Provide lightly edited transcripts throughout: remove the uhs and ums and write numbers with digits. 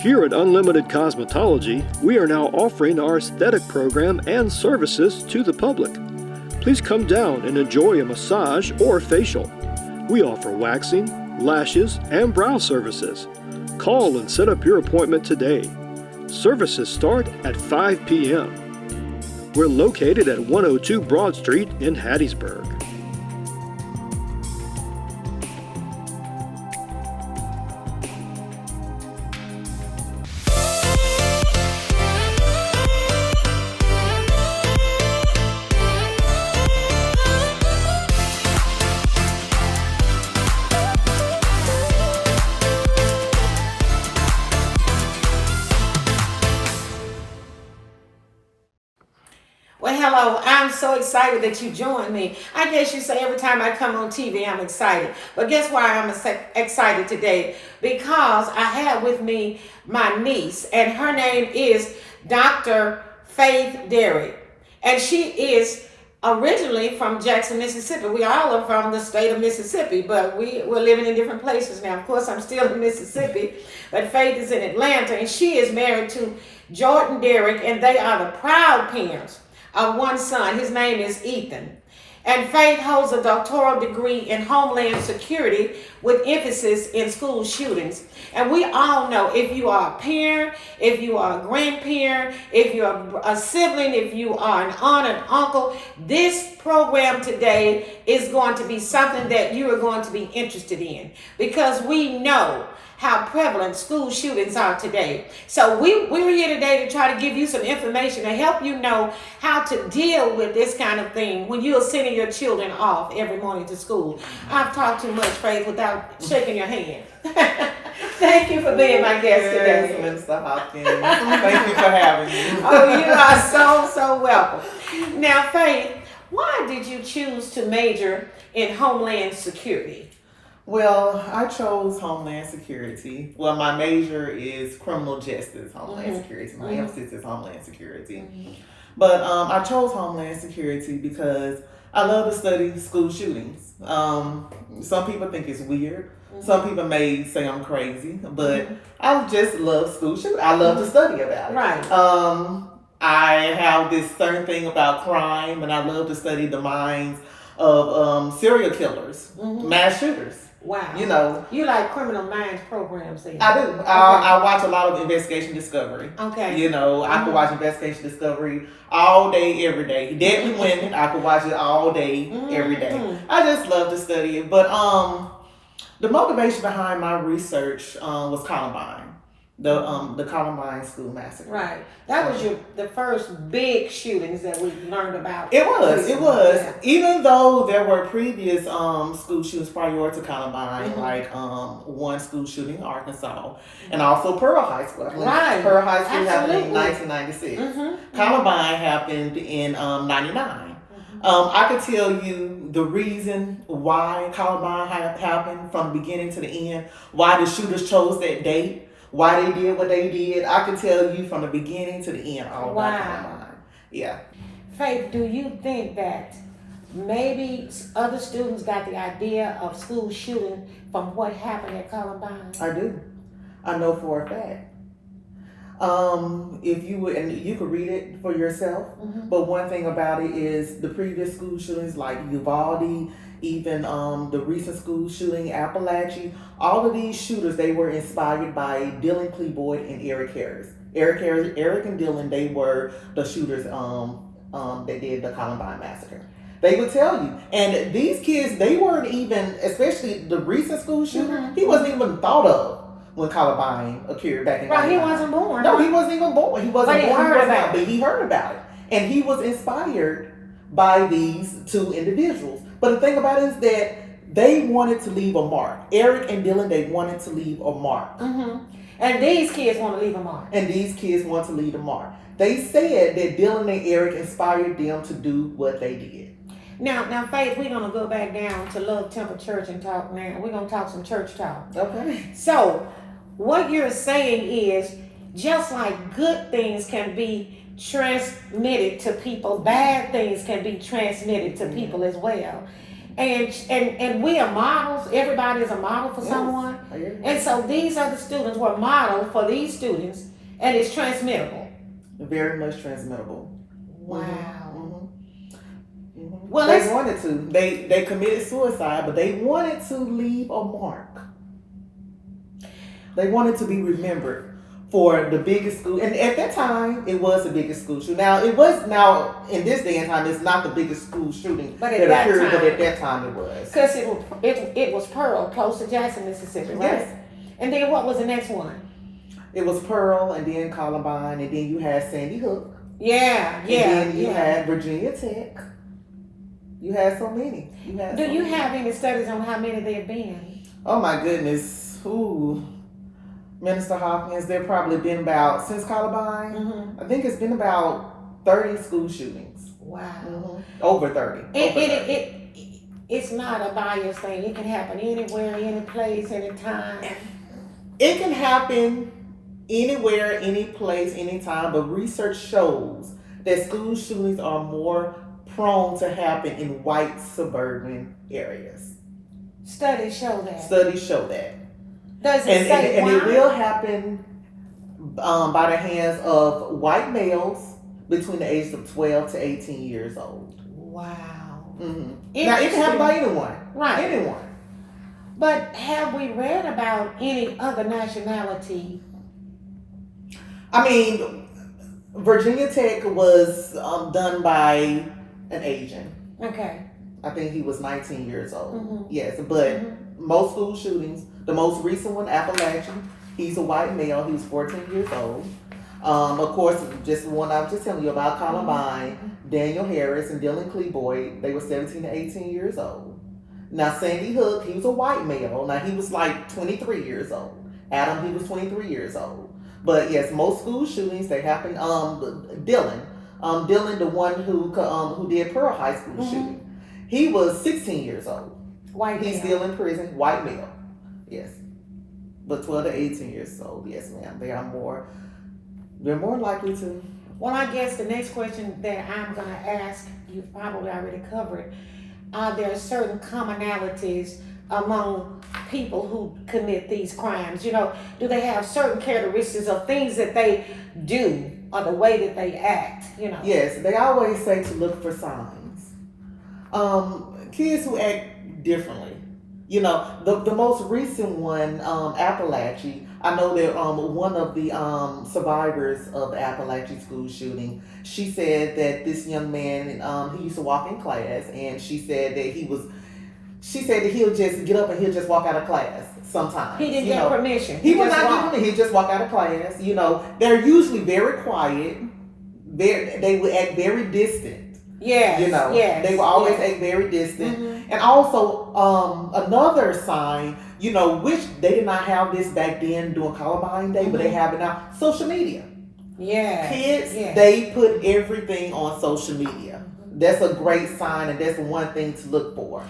Here at Unlimited Cosmetology, we are now offering our aesthetic program and services to the public. Please come down and enjoy a massage or facial. We offer waxing, lashes, and brow services. Call and set up your appointment today. Services start at 5 p.m. We're located at 102 Broad Street in Hattiesburg. Well, hello. I'm so excited that you joined me. I guess you say every time I come on TV, I'm excited. But guess why I'm excited today? Because I have with me my niece, and her name is Dr. Faith Derrick. And she is originally from Jackson, Mississippi. We all are from the state of Mississippi, but we're living in different places now. Of course, I'm still in Mississippi, but Faith is in Atlanta, and she is married to Jordan Derrick, and they are the proud parents of one son. His name is Ethan. And Faith holds a doctoral degree in Homeland Security with emphasis in school shootings. And we all know, if you are a parent, if you are a grandparent, if you're a sibling, if you are an aunt and uncle, this program today is going to be something that you are going to be interested in, because we know how prevalent school shootings are today. So we're here today to try to give you some information to help you know how to deal with this kind of thing when you are sending your children off every morning to school. I've talked too much, Faith, without shaking your hand. Thank you for being my guest today. Yes, Mr. Hopkins. Thank you for having me. Oh, you are so welcome. Now, Faith, why did you choose to major in Homeland Security? Well, I chose Homeland Security. Well, my major is criminal justice, Homeland Security. My emphasis is Homeland Security. But I chose Homeland Security because I love to study school shootings. Some people think it's weird. Some people may say I'm crazy, but I just love school shootings. I love to study about it. Right. I have this certain thing about crime, and I love to study the minds of serial killers, mass shooters. Wow. You know. You like criminal minds programs then? I do. Okay. I watch a lot of Investigation Discovery. Okay. You know, I could watch Investigation Discovery all day, every day. Deadly Women, I could watch it all day, every day. I just love to study it. But the motivation behind my research was Columbine. The Columbine school massacre. Right. That was the first big shootings that we learned about. It was. Yeah. Even though there were previous school shootings prior to Columbine, like one school shooting in Arkansas, and also Pearl High School. Right. Pearl High School happened in Absolutely. 1996. Columbine happened in 99. I could tell you the reason why Columbine happened from the beginning to the end, why the shooters chose that date, why they did what they did. I can tell you from the beginning to the end all about Columbine. Yeah. Faith, do you think that maybe other students got the idea of school shooting from what happened at Columbine? I do. I know for a fact. If you would, and you could read it for yourself, but one thing about it is the previous school shootings like Uvalde, even the recent school shooting, Appalachia, all of these shooters, they were inspired by Dylan Klebold and Eric Harris. Eric and Dylan, they were the shooters that did the Columbine massacre. They would tell you. And these kids, they weren't even, especially the recent school shooter, he wasn't even thought of when Columbine occurred back in 99. Right, he wasn't born. No, he wasn't even born. He wasn't born. But he heard about it. And he was inspired by these two individuals. But the thing about it is that they wanted to leave a mark. Eric and Dylan, they wanted to leave a mark. And these kids want to leave a mark. They said that Dylan and Eric inspired them to do what they did. Now, Faith, we're going to go back down to Love Temple Church and talk now. We're going to talk some church talk. Okay. So, what you're saying is, just like good things can be transmitted to people, bad things can be transmitted to people as well. And we are models. Everybody is a model for someone. And so these other students were modeled for these students, and it's transmittable. Very much transmittable. Wow. Well, they wanted to. They committed suicide, but they wanted to leave a mark. They wanted to be remembered for the biggest school, and at that time, it was the biggest school shooting. Now, in this day and time, it's not the biggest school shooting but at that time it was. Because it was Pearl, close to Jackson, Mississippi, right? Yes. And then what was the next one? It was Pearl, and then Columbine, and then you had Sandy Hook. Yeah. And then you had Virginia Tech. You had so many. Do you have any studies on how many there have been? Oh my goodness. Ooh. Minister Hopkins, there probably been about, since Columbine, I think it's been about 30 school shootings. Wow. Over 30. It's not a biased thing. It can happen anywhere, any place, any time. It can happen anywhere, any place, any time, but research shows that school shootings are more prone to happen in white suburban areas. Studies show that. Does it say why? And it will happen by the hands of white males between the ages of 12 to 18 years old. Wow. Now, it can happen by anyone. Right. Anyone. But have we read about any other nationality? I mean, Virginia Tech was done by an Asian. Okay. I think he was 19 years old. Yes, but most school shootings, the most recent one, Appalachian, he's a white male. He was 14 years old. Of course, just one I was just telling you about, Columbine, Daniel Harris and Dylan Cleboyd, they were 17 to 18 years old. Now, Sandy Hook, he was a white male. Now, he was like 23 years old. Adam, he was 23 years old. But yes, most school shootings, they happen. Dylan, the one who did Pearl High School shooting, he was 16 years old. White He's male. still in prison. White male. Yes. But 12 to 18 years old, yes, ma'am. They're more likely to. Well, I guess the next question that I'm going to ask, you've probably already covered. Are there certain commonalities among people who commit these crimes? You know, do they have certain characteristics of things that they do or the way that they act? You know. Yes, they always say to look for signs. Kids who act differently. You know, the most recent one, Appalachia, I know that one of the survivors of the Appalachia school shooting, she said that this young man, he used to walk in class, and she said that he'll just get up and he'll just walk out of class sometimes. He didn't get permission. He would not get permission. He'd just walk out of class. You know, they're usually very quiet. They would act very distant. Yes, you know, they will always act very distant. And also, another sign, you know, which they did not have this back then during Columbine Day, but they have it now, social media. Yeah. Kids, they put everything on social media. That's a great sign, and that's one thing to look for.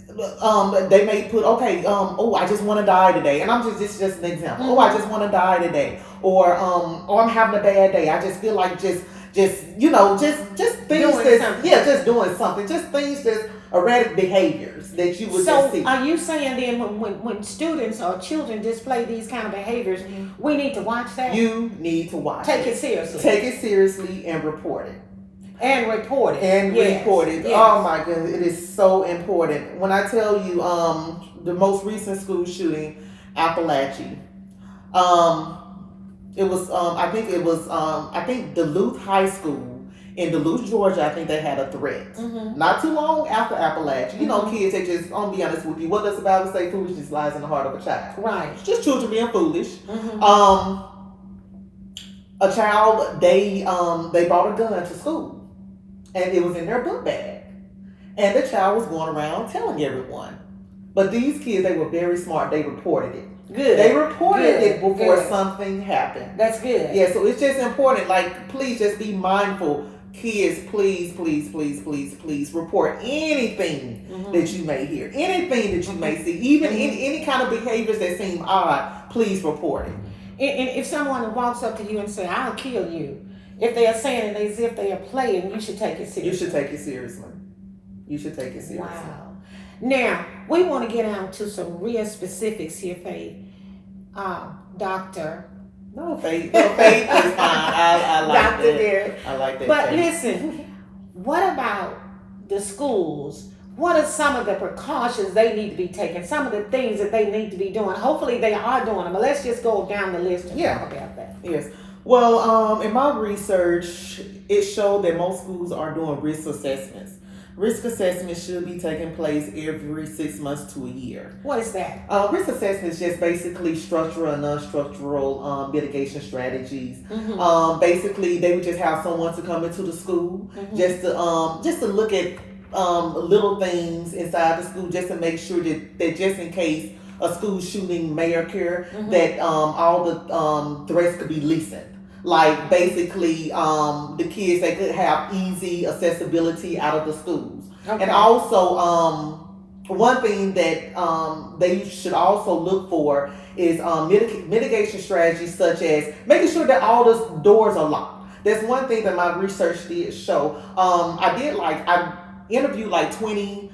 They may put, I just want to die today. And this is just an example. Oh, I just want to die today. Or I'm having a bad day. I just feel like just things just doing something. Just things that's erratic behaviors that you would just see. So are you saying then when students or children display these kind of behaviors, we need to watch that? You need to watch Take it seriously. Take it seriously and report it. And report it. Report it. Yes. Oh my goodness, it is so important. When I tell you the most recent school shooting, Appalachia, I think Duluth High School in Duluth, Georgia, I think they had a threat. Not too long after Appalachia. You know, kids, they just, I'll be honest with you, what does the Bible say? Foolishness lies in the heart of a child. Right. It's just children being foolish. A child, they brought a gun to school. And it was in their book bag. And the child was going around telling everyone. But these kids, they were very smart. They reported it. Good. They reported it before something happened. That's good. Yeah, so it's just important. Like, please just be mindful. Kids, please report anything that you may hear. Anything that you may see. Even any kind of behaviors that seem odd, please report it. And if someone walks up to you and says, I'll kill you, if they are saying it as if they are playing, you should take it seriously. You should take it seriously. You should take it seriously. Wow. Now, we want to get down to some real specifics here, Faith. Doctor. No, Faith. No, Faith is fine. I like Dr. that. Derrick. I like that. But Faith. listen, what about the schools? What are some of the precautions they need to be taking? Some of the things that they need to be doing? Hopefully they are doing them, but let's just go down the list and talk about that. Yes. Well, in my research, it showed that most schools are doing risk assessments. Risk assessments should be taking place every 6 months to a year. What is that? Risk assessment is just basically structural and non-structural mitigation strategies. Mm-hmm. Basically, they would just have someone to come into the school just to look at little things inside the school, just to make sure that just in case a school shooting may occur, that all the threats could be lessened. Like basically, the kids, they could have easy accessibility out of the schools. Okay. And also, one thing that they should also look for is mitigation strategies, such as making sure that all the doors are locked. That's one thing that my research did show. I interviewed like 20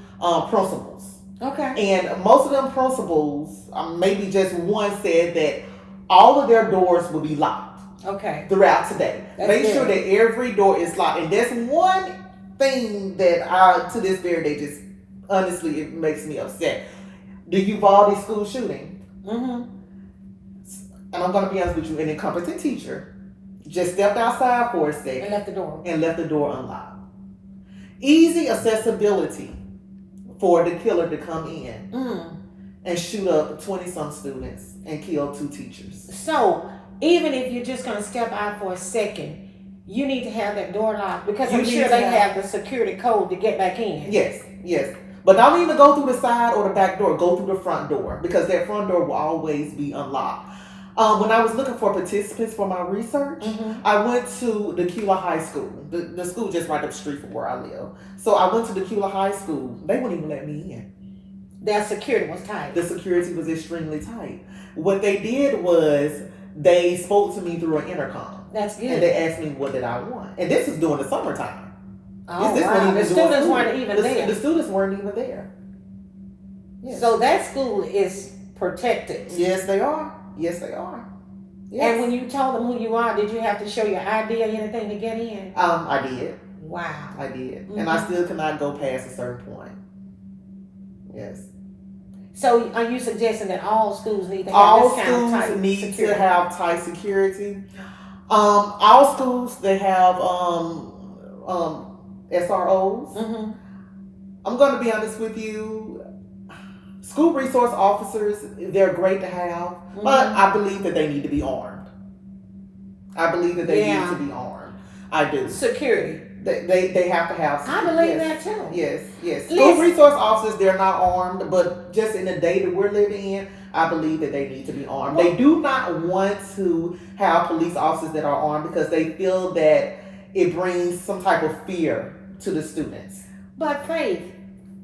principals. Okay. And most of them principals, maybe just one, said that all of their doors will be locked. Okay. Throughout today. Make sure that every door is locked. And that's one thing that to this very day, just honestly, it makes me upset. The Uvalde school shooting. And I'm going to be honest with you, an incompetent teacher just stepped outside for a second. And left the door unlocked. Easy accessibility for the killer to come in and shoot up 20-some students and kill 2 teachers. So, even if you're just going to step out for a second, you need to have that door locked, because I'm sure they have the security code to get back in. Yes. But don't even go through the side or the back door. Go through the front door, because that front door will always be unlocked. When I was looking for participants for my research, I went to the Keeler High School. The school just right up the street from where I live. So I went to the Keeler High School. They wouldn't even let me in. Their security was tight. The security was extremely tight. What they did was they spoke to me through an intercom. That's good. And they asked me what did I want. And this was during the summertime. Oh, wow. The students weren't even there. The students weren't even there. Yes. So that school is protected. Yes, they are. Yes. And when you told them who you are, did you have to show your ID or anything to get in? I did. Wow. I did. And I still could not go past a certain point. Yes. So are you suggesting that all schools need to have this kind of tight security? All schools need to have tight security. All schools, they have SROs. I'm going to be honest with you. School resource officers, they're great to have, but I believe that they need to be armed. I believe that they need to be armed. I do. Security. They have to have security. I believe that too. Yes. School resource officers, they're not armed, but just in the day that we're living in, I believe that they need to be armed. They do not want to have police officers that are armed, because they feel that it brings some type of fear to the students. But Faith,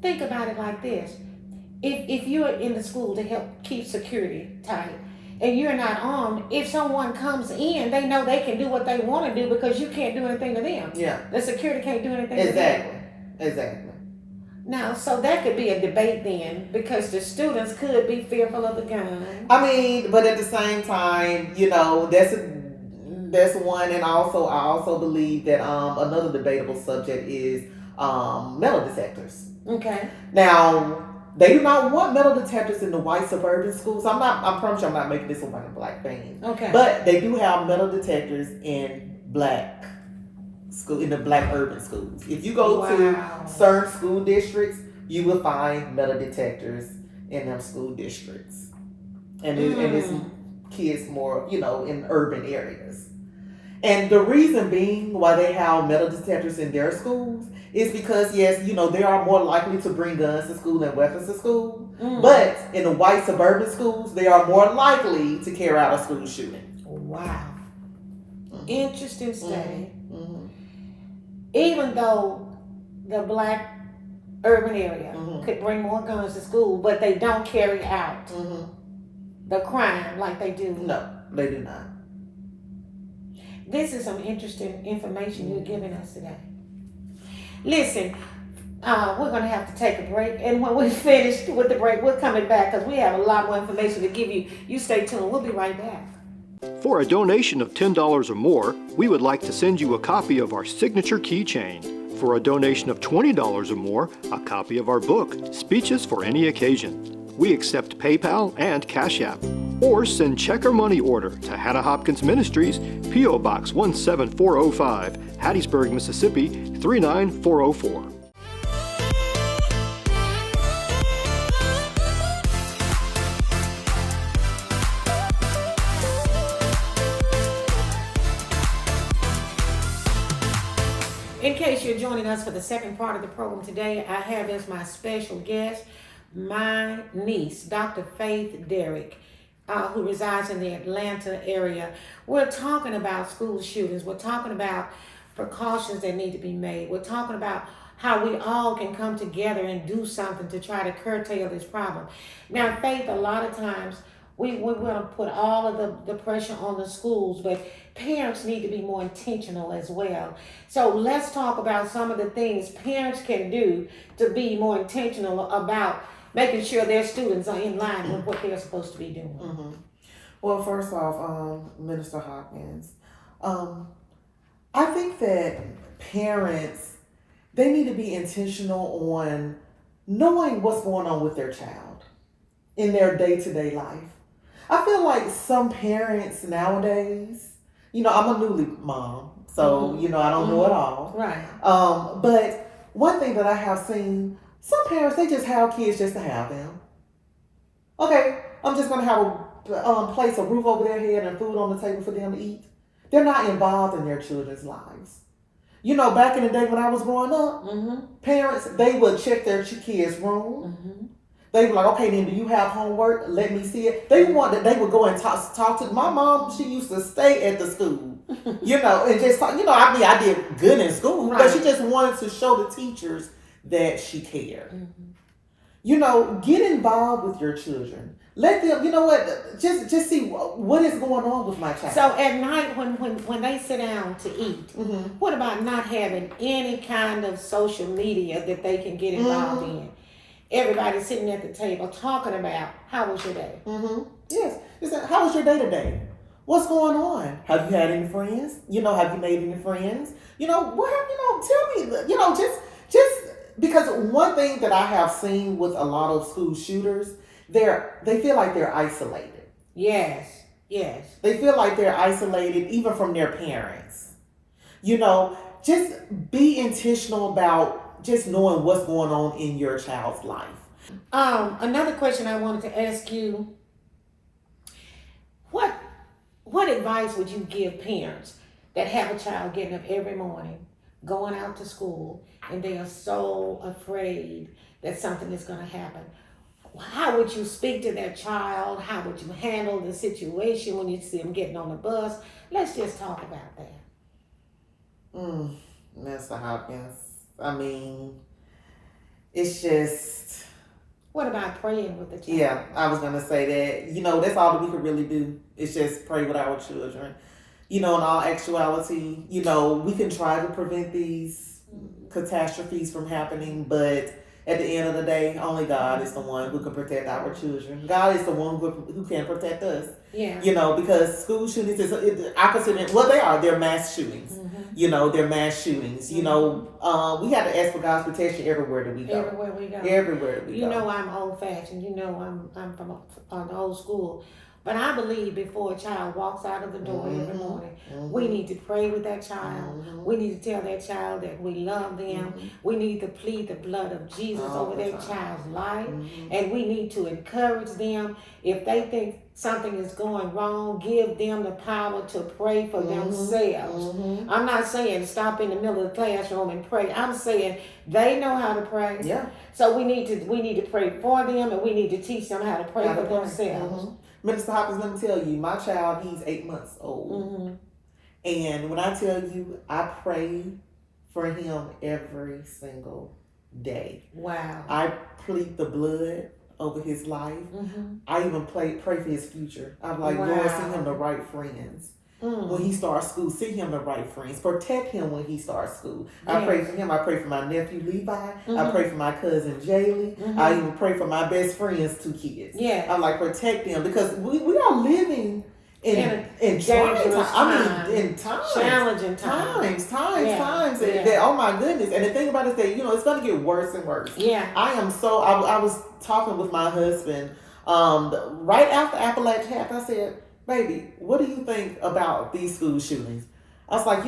think about it like this. If you're in the school to help keep security tight, and you're not armed, if someone comes in, they know they can do what they want to do, because you can't do anything to them. Yeah. The security can't do anything to them. Exactly. Now, so that could be a debate then, because the students could be fearful of the gun. I mean, but at the same time, that's one, and I also believe that another debatable subject is metal detectors. Okay. Now, they do not want metal detectors in the white suburban schools. I promise you I'm not making this a white and black thing. Okay. But they do have metal detectors in black school, in the black urban schools. If you go to certain school districts, you will find metal detectors in them school districts. And it's kids more, in urban areas. And the reason being why they have metal detectors in their schools is because, yes, they are more likely to bring guns to school and weapons to school. But in the white suburban schools, they are more likely to carry out a school shooting. Wow. Interesting study. Even though the black urban area could bring more guns to school, but they don't carry out the crime like they do. No, they do not. This is some interesting information you're giving us today. Listen, We're going to have to take a break. And when we finish with the break, we're coming back because we have a lot more information to give you. You stay tuned. We'll be right back. For a donation of $10 or more, we would like to send you a copy of our signature keychain. For a donation of $20 or more, a copy of our book, Speeches for Any Occasion. We accept PayPal and Cash App. Or send check or money order to Hannah Hopkins Ministries, P.O. Box 17405, Hattiesburg, Mississippi 39404. In case you're joining us for the second part of the program today, I have as my special guest my niece, Dr. Faith Derrick, who resides in the Atlanta area. We're talking about school shootings. We're talking about precautions that need to be made. We're talking about how we all can come together and do something to try to curtail this problem. Now, Faith, a lot of times we want to put all of the pressure on the schools, but parents need to be more intentional as well. So let's talk about some of the things parents can do to be more intentional about making sure their students are in line with what they're supposed to be doing. Mm-hmm. Well, first off, Minister Hopkins, I think that parents, they need to be intentional on knowing what's going on with their child in their day-to-day life. I feel like some parents nowadays, I'm a newly mom, so, I don't know it all. Right. But one thing that I have seen, some parents, they just have kids just to have them. Okay, I'm just going to have a place, a roof over their head and food on the table for them to eat. They're not involved in their children's lives. Back in the day when I was growing up, parents, they would check their kids' room. They were like, okay, then do you have homework? Let me see it. They would go and talk to my mom. She used to stay at the school, and just talk. I did good in school, but she just wanted to show the teachers that she cared. Get involved with your children. Let them, just see what is going on with my child. So at night when they sit down to eat, what about not having any kind of social media that they can get involved in? Everybody sitting at the table talking about how was your day? Yes. How was your day today? What's going on? Have you had any friends? Have you made any friends? What? Tell me. Just because one thing that I have seen with a lot of school shooters, they feel like they're isolated. Yes. They feel like they're isolated even from their parents. Just be intentional about just knowing what's going on in your child's life. Another question I wanted to ask you, what advice would you give parents that have a child getting up every morning, going out to school, and they are so afraid that something is going to happen? How would you speak to their child? How would you handle the situation when you see them getting on the bus? Let's just talk about that. Mr. Hopkins, I mean, it's just... What about praying with the child? Yeah, I was going to say that. That's all that we could really do is just pray with our children. In all actuality, we can try to prevent these catastrophes from happening, but at the end of the day, only God is the one who can protect our children. God is the one who can protect us. Yeah. Because school shootings I consider, they're mass shootings. They're mass shootings. We have to ask for God's protection everywhere that we go. Everywhere that we go. I'm old fashioned. I'm from the old school. But I believe before a child walks out of the door every morning, we need to pray with that child. We need to tell that child that we love them. We need to plead the blood of Jesus over their child's life. And we need to encourage them. If they think something is going wrong, give them the power to pray for themselves. I'm not saying stop in the middle of the classroom and pray. I'm saying they know how to pray. Yeah. So we need to pray for them, and we need to teach them how to pray for themselves. Minister Hopkins, let me tell you, my child, he's 8 months old. And when I tell you, I pray for him every single day. Wow. I plead the blood over his life. I even pray for his future. I'm like, Lord, send him the right friends. when he starts school. Send him the right friends. Protect him when he starts school. Yes. I pray for him. I pray for my nephew Levi. Mm-hmm. I pray for my cousin Jaylee. Mm-hmm. I even pray for my best friend's 2 kids. Yeah. I'm like, protect them, because we are living in trying dangerous times. In times. Challenging times. Times. Yeah. That, oh my goodness. And the thing about it is that, it's going to get worse and worse. Yeah. I was talking with my husband right after Appalachia happened. I said, baby, what do you think about these school shootings? I was like,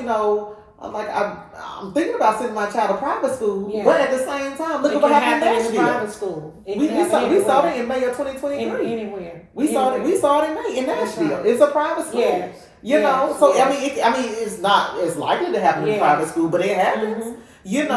I'm thinking about sending my child to private school, but at the same time, look at what happened in Nashville. Private school. We saw it in May of 2023. Anywhere. We saw it in May in Nashville. Right. It's a private school. Yes. So it's not as likely to happen in private school, but it happens. Mm-hmm. Yes,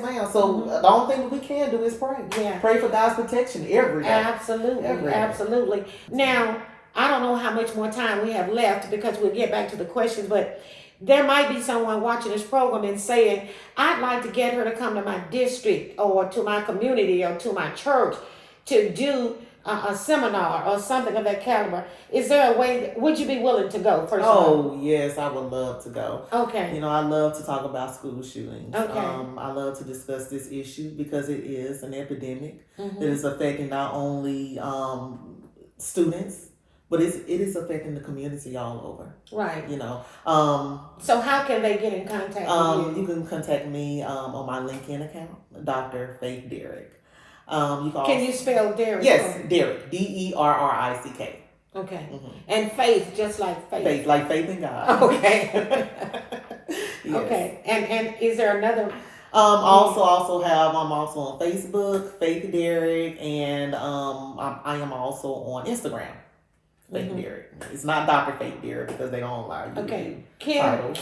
ma'am. So the only thing that we can do is pray. Yeah. Pray for God's protection every day. Absolutely. Now, I don't know how much more time we have left, because we'll get back to the questions, but there might be someone watching this program and saying, I'd like to get her to come to my district or to my community or to my church to do a seminar or something of that caliber. Is there a way, would you be willing to go first of all? Oh, yes, I would love to go. Okay. I love to talk about school shootings. Okay. I love to discuss this issue because it is an epidemic that is affecting not only students, but it is affecting the community all over. Right. So how can they get in contact with you? You can contact me on my LinkedIn account, Dr. Faith Derrick. Can you spell Derrick? Yes, Derrick. Derrick. Okay. Mm-hmm. And faith, just like faith. Faith, like faith in God. Okay. Yes. Okay. And is there another? I'm also on Facebook, Faith Derrick, and I am also on Instagram. Faith Derrick. It's not Dr. Faith Derrick because they don't allow you. Okay. Can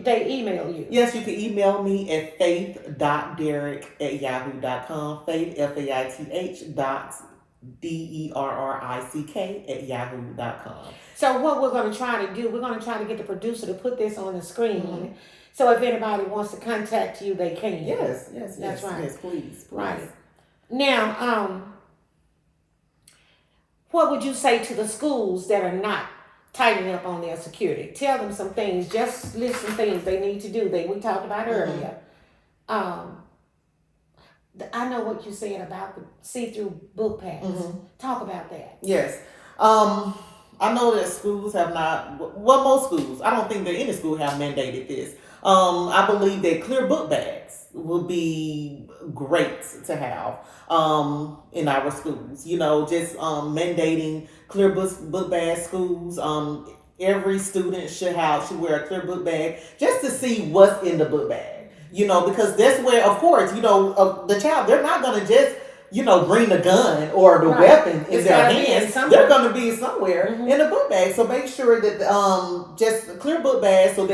they email you? Yes, you can email me at faith.derrick@yahoo.com. Faith FAITH DERRICK@yahoo.com. So what we're going to try to do, we're going to try to get the producer to put this on the screen. So if anybody wants to contact you, they can. Yes. That's right. Yes, please. Right. Now, what would you say to the schools that are not tightening up on their security? Tell them some things, just list some things they need to do that we talked about earlier. I know what you said about the see-through book bags. Talk about that. Yes. I know that schools have not, most schools, I don't think that any school have mandated this. I believe that clear book bags will be great to have in our schools. Just mandating clear book bag schools. Every student should wear a clear book bag just to see what's in the book bag. Because that's where, of course, the child, they're not going to just bring the gun or the weapon in their hands. They're going to be somewhere in a book bag. So make sure that just a clear book bag so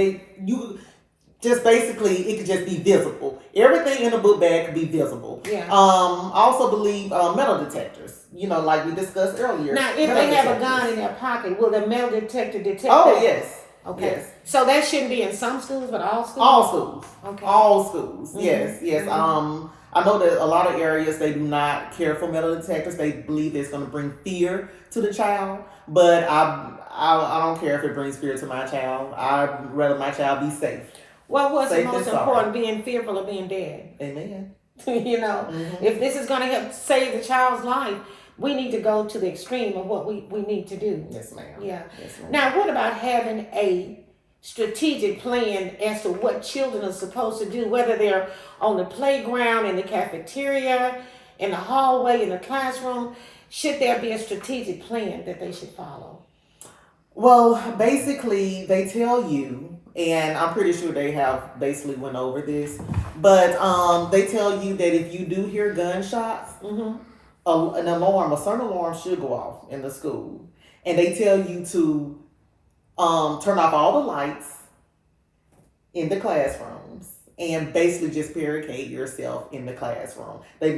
just basically it could just be visible. Everything in a book bag could be visible. Yeah. Also believe metal detectors. Like we discussed earlier. Now, if they have a gun in their pocket, will the metal detector detect that? Oh, yes. Okay. Yes. So that shouldn't be in some schools, but all schools? All schools. Okay. All schools. Yes. I know that a lot of areas they do not care for metal detectors. They believe it's going to bring fear to the child. But I don't care if it brings fear to my child. I'd rather my child be safe. What was the most important, being fearful of being dead? Amen. If this is going to help save the child's life, we need to go to the extreme of what we need to do. Yes, ma'am. Yeah. Yes, ma'am. Now, what about having a strategic plan as to what children are supposed to do, whether they're on the playground, in the cafeteria, in the hallway, in the classroom? Should there be a strategic plan that they should follow? Well, basically, they tell you, and I'm pretty sure they have basically went over this, but they tell you that if you do hear gunshots, a certain alarm should go off in the school. And they tell you to turn off all the lights in the classrooms and basically just barricade yourself in the classroom. They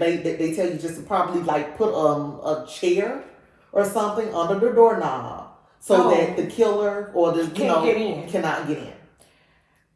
tell you just to probably put a chair or something under the doorknob so that the killer or cannot get in.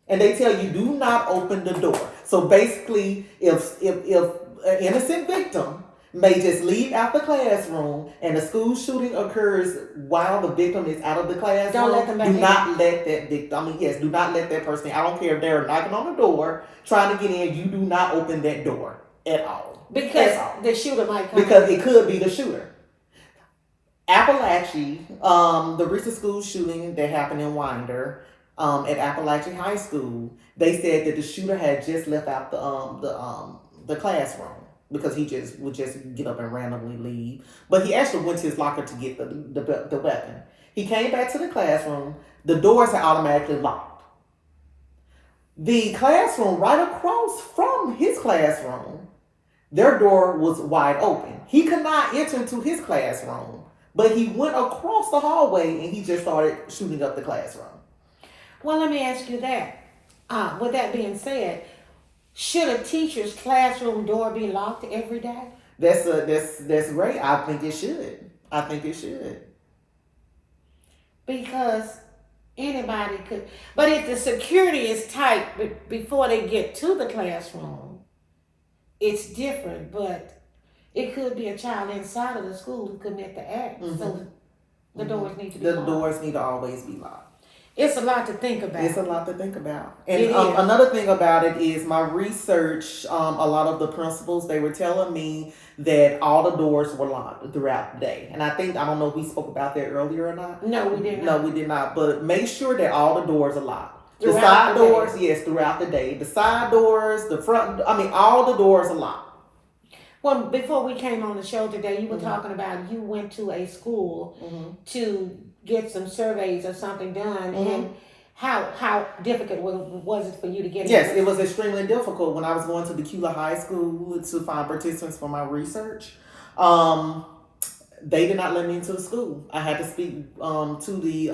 And they tell you do not open the door. So basically, if an innocent victim may just leave out the classroom and the school shooting occurs while the victim is out of the classroom, Don't let them back do in. not let that victim, yes, do not let that person in. I don't care if they're knocking on the door, trying to get in, you do not open that door at all. Because the shooter might come. Because it could be the shooter. Appalachia, the recent school shooting that happened in Winder, at Appalachia High School, they said that the shooter had just left out the classroom because he just would just get up and randomly leave. But he actually went to his locker to get the weapon. He came back to the classroom. The doors had automatically locked. The classroom right across from his classroom, their door was wide open. He could not enter into his classroom, but he went across the hallway and he just started shooting up the classroom. Well, let me ask you that. With that being said, should a teacher's classroom door be locked every day? That's great. I think it should. I think it should. Because anybody could. But if the security is tight before they get to the classroom, it's different. But it could be a child inside of the school who commit the act. Mm-hmm. So the doors need to be locked. The doors need to always be locked. It's a lot to think about. It's a lot to think about. And another thing about it is my research, a lot of the principals, they were telling me that all the doors were locked throughout the day. And I don't know if we spoke about that earlier or not. No, we did not. No, we did not. But make sure that all the doors are locked. Throughout the side doors, yes, throughout the day. The side doors, the front, all the doors are locked. Well, before we came on the show today, you were talking about you went to a school to get some surveys or something done, and how difficult was it for you to get? Yes, it was extremely difficult when I was going to the Kula High School to find participants for my research. They did not let me into the school. I had to speak to the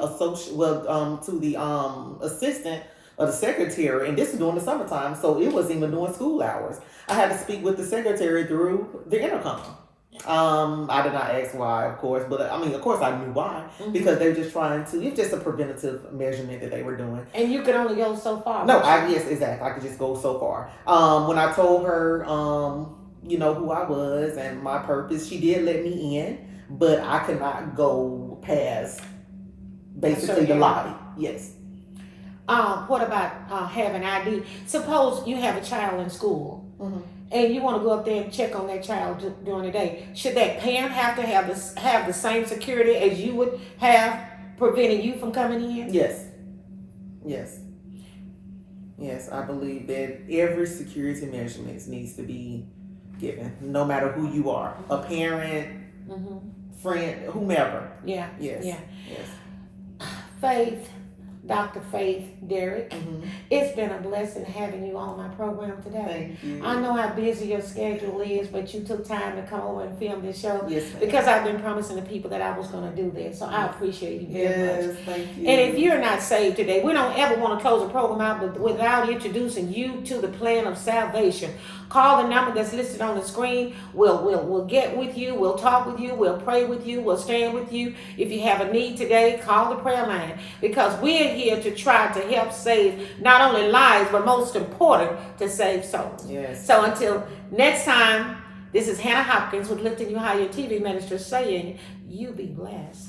assistant or the secretary, and this is during the summertime, so it wasn't even during school hours. I had to speak with the secretary through the intercom. I did not ask why, of course, but of course I knew why, because they were just trying to, it's just a preventative measurement that they were doing. And you could only go so far. No, yes, exactly. I could just go so far. When I told her, who I was and my purpose, she did let me in, but I could not go past basically the lobby. Yes. What about having ID? Suppose you have a child in school. And you want to go up there and check on that child during the day. Should that parent have to have the same security as you would have preventing you from coming in? Yes. I believe that every security measurement needs to be given, no matter who you are, a parent, friend, whomever. Yeah. Yes. Faith. Dr. Faith Derrick. It's been a blessing having you on my program today. Thank you. I know how busy your schedule is, but you took time to come over and film this show. Yes, ma'am. Because I've been promising the people that I was going to do this. So I appreciate you very much. Thank you. And if you're not saved today, we don't ever want to close the program out without introducing you to the plan of salvation. Call the number that's listed on the screen. We'll get with you. We'll talk with you. We'll pray with you. We'll stand with you. If you have a need today, call the prayer line, because we're here to try to help save not only lives, but most important, to save souls. Yes. So until next time, this is Hannah Hopkins with Lifting You Higher TV Minister saying, you be blessed.